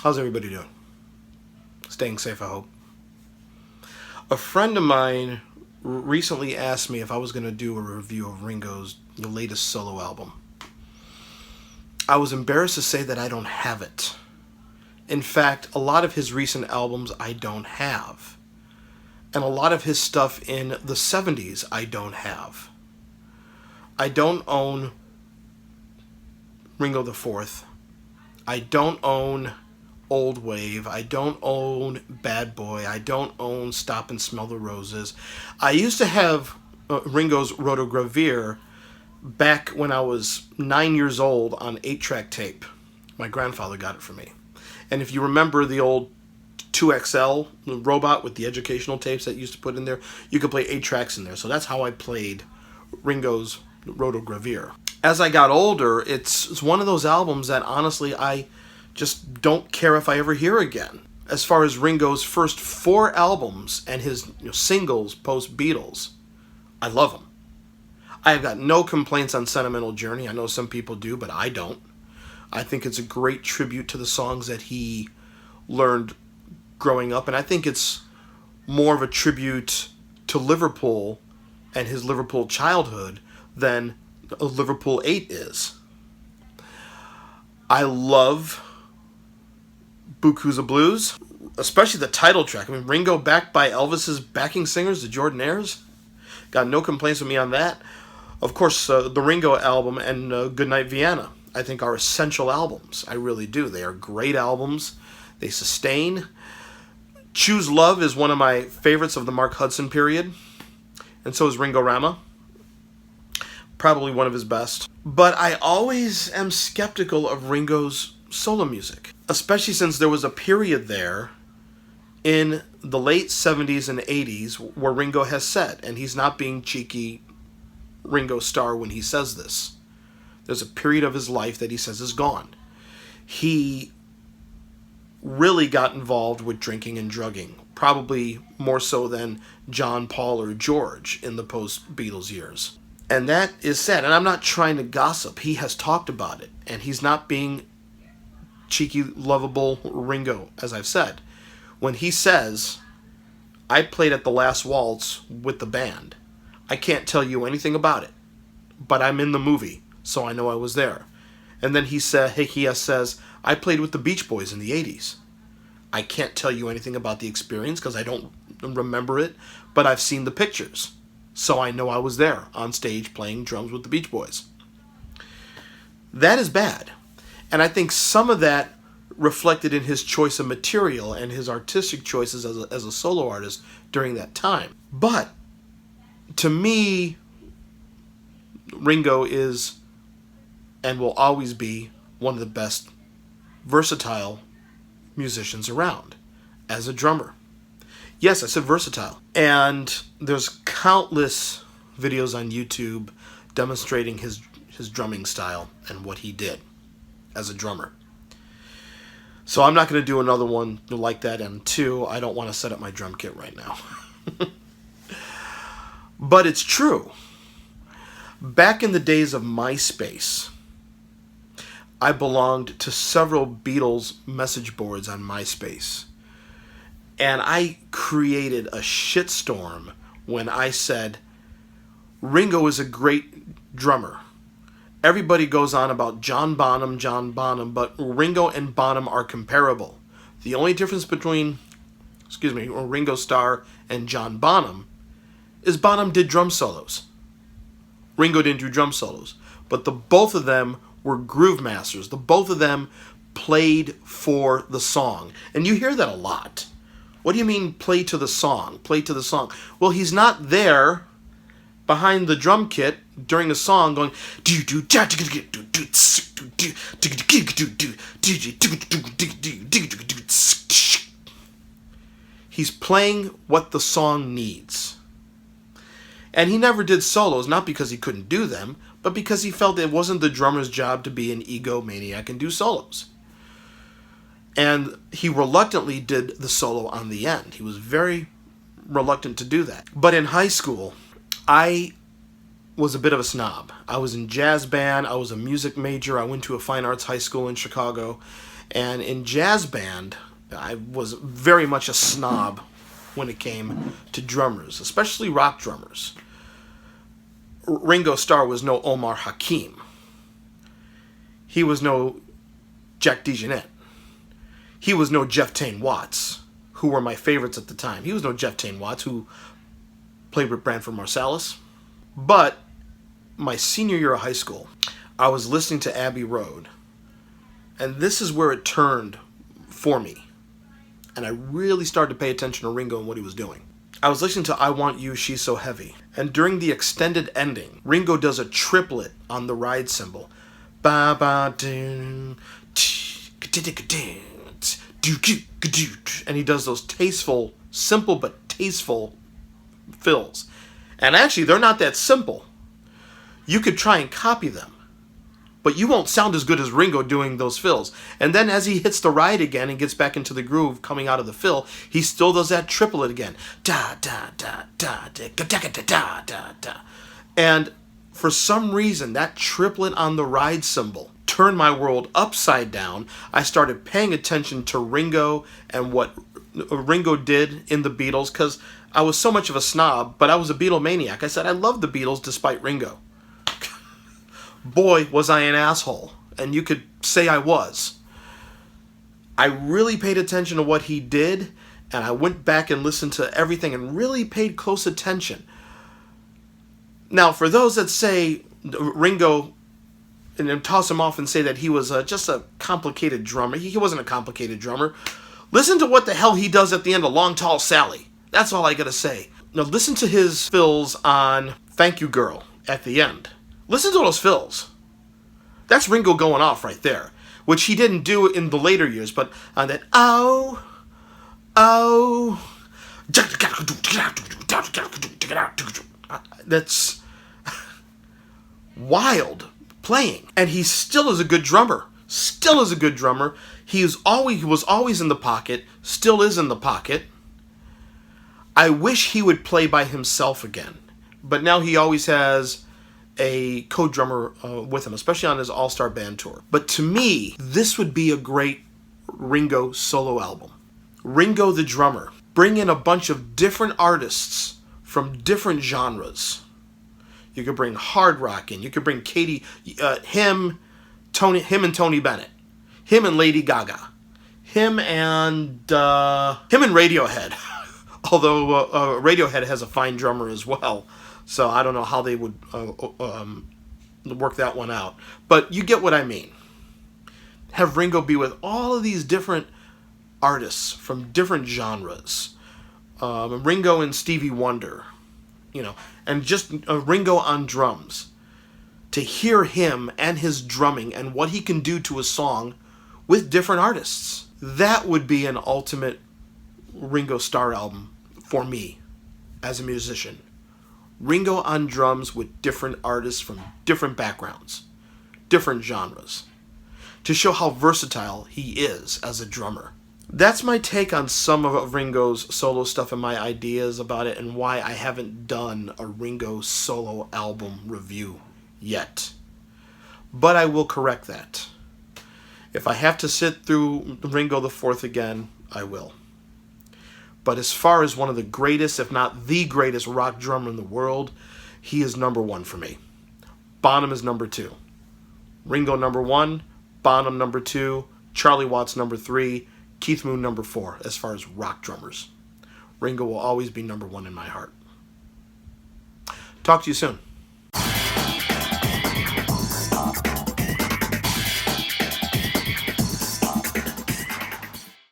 How's everybody doing? Staying safe, I hope. A friend of mine recently asked me if I was going to do a review of Ringo's latest solo album. I was embarrassed to say that I don't have it. In fact, a lot of his recent albums I don't have. And a lot of his stuff in the 70s I don't have. I don't own Ringo the Fourth. I don't own Old Wave. I don't own Bad Boy. I don't own Stop and Smell the Roses. I used to have Ringo's Rotogravure back when I was 9 years old on 8-track tape. My grandfather got it for me. And if you remember the old 2XL robot with the educational tapes that you used to put in there, you could play 8 tracks in there. So that's how I played Ringo's Rotogravure. As I got older, it's one of those albums that honestly I just don't care if I ever hear again. As far as Ringo's first 4 albums and his singles post-Beatles, I love them. I have got no complaints on Sentimental Journey. I know some people do, but I don't. I think it's a great tribute to the songs that he learned growing up, and I think it's more of a tribute to Liverpool and his Liverpool childhood than a Liverpool 8 is. I love Buku's of Blues, especially the title track. I mean, Ringo backed by Elvis's backing singers, the Jordanaires. Got no complaints with me on that. Of course, the Ringo album and Goodnight Vienna, I think, are essential albums. I really do. They are great albums. They sustain. Choose Love is one of my favorites of the Mark Hudson period, and so is Ringo Rama. Probably one of his best. But I always am skeptical of Ringo's solo music, especially since there was a period there in the late 70s and 80s where Ringo has said, and he's not being cheeky Ringo Starr when he says this, there's a period of his life that he says is gone. He really got involved with drinking and drugging, probably more so than John, Paul, or George in the post-Beatles years. And that is sad. And I'm not trying to gossip. He has talked about it. And he's not being cheeky, lovable Ringo, as I've said. When he says, I played at the Last Waltz with the band, I can't tell you anything about it, but I'm in the movie, so I know I was there. And then he says, I played with the Beach Boys in the 80s. I can't tell you anything about the experience because I don't remember it, but I've seen the pictures. So I know I was there on stage playing drums with the Beach Boys. That is bad. And I think some of that reflected in his choice of material and his artistic choices as a solo artist during that time. But to me, Ringo is and will always be one of the best versatile musicians around as a drummer. Yes, I said versatile. And there's countless videos on YouTube demonstrating his drumming style and what he did as a drummer. So I'm not going to do another one like that, and 2, I don't want to set up my drum kit right now. But it's true. Back in the days of MySpace, I belonged to several Beatles message boards on MySpace. And I created a shitstorm when I said, Ringo is a great drummer. Everybody goes on about John Bonham, but Ringo and Bonham are comparable. The only difference between, Ringo Starr and John Bonham is Bonham did drum solos. Ringo didn't do drum solos. But the both of them were groove masters. The both of them played for the song. And you hear that a lot. What do you mean play to the song? Play to the song. Well, he's not there behind the drum kit during a song going he's playing what the song needs. And he never did solos, not because he couldn't do them, but because he felt it wasn't the drummer's job to be an egomaniac and do solos. And he reluctantly did the solo on the end. He was very reluctant to do that. But in high school, I was a bit of a snob. I was in jazz band. I was a music major. I went to a fine arts high school in Chicago. And in jazz band, I was very much a snob when it came to drummers, especially rock drummers. Ringo Starr was no Omar Hakim. He was no Jack DeJohnette. He was no Jeff Tain Watts, who were my favorites at the time. He was no Jeff Tain Watts, who played with Branford Marsalis. But my senior year of high school, I was listening to Abbey Road, and this is where it turned for me. And I really started to pay attention to Ringo and what he was doing. I was listening to I Want You, She's So Heavy. And during the extended ending, Ringo does a triplet on the ride cymbal. Ba ba doo, and he does those tasteful, simple but tasteful fills. And actually, they're not that simple. You could try and copy them, but you won't sound as good as Ringo doing those fills. And then as he hits the ride again and gets back into the groove coming out of the fill, he still does that triplet again. Da da da da da da da da da da. And for some reason, that triplet on the ride cymbal turned my world upside down. I started paying attention to Ringo and what Ringo did in the Beatles, because I was so much of a snob, but I was a Beatlemaniac. I said I loved the Beatles despite Ringo. Boy, was I an asshole. And you could say I was. I really paid attention to what he did, and I went back and listened to everything and really paid close attention. Now, for those that say Ringo, and then toss him off and say that he was just a complicated drummer, he wasn't a complicated drummer. Listen to what the hell he does at the end of Long Tall Sally. That's all I gotta say. Now, listen to his fills on Thank You Girl at the end. Listen to those fills. That's Ringo going off right there, which he didn't do in the later years, but on that, oh, that's wild playing. And he still is a good drummer. Still is a good drummer. He was always in the pocket, still is in the pocket. I wish he would play by himself again, but now he always has a co-drummer with him, especially on his all-star band tour. But to me, this would be a great Ringo solo album. Ringo the drummer. Bring in a bunch of different artists from different genres. You could bring hard rock in. You could bring him and Tony Bennett. Him and Lady Gaga. Him and Radiohead. Although Radiohead has a fine drummer as well. So I don't know how they would work that one out. But you get what I mean. Have Ringo be with all of these different artists from different genres. Ringo and Stevie Wonder. And just Ringo on drums. To hear him and his drumming and what he can do to a song with different artists. That would be an ultimate Ringo Starr album for me as a musician. Ringo on drums with different artists from different backgrounds, different genres, to show how versatile he is as a drummer. That's my take on some of Ringo's solo stuff and my ideas about it, and why I haven't done a Ringo solo album review yet. But I will correct that. If I have to sit through Ringo the Fourth again, I will. But as far as one of the greatest, if not the greatest rock drummer in the world, he is number one for me. Bonham is number two. Ringo number one, Bonham number two, Charlie Watts number three, Keith Moon number four as far as rock drummers. Ringo will always be number one in my heart. Talk to you soon.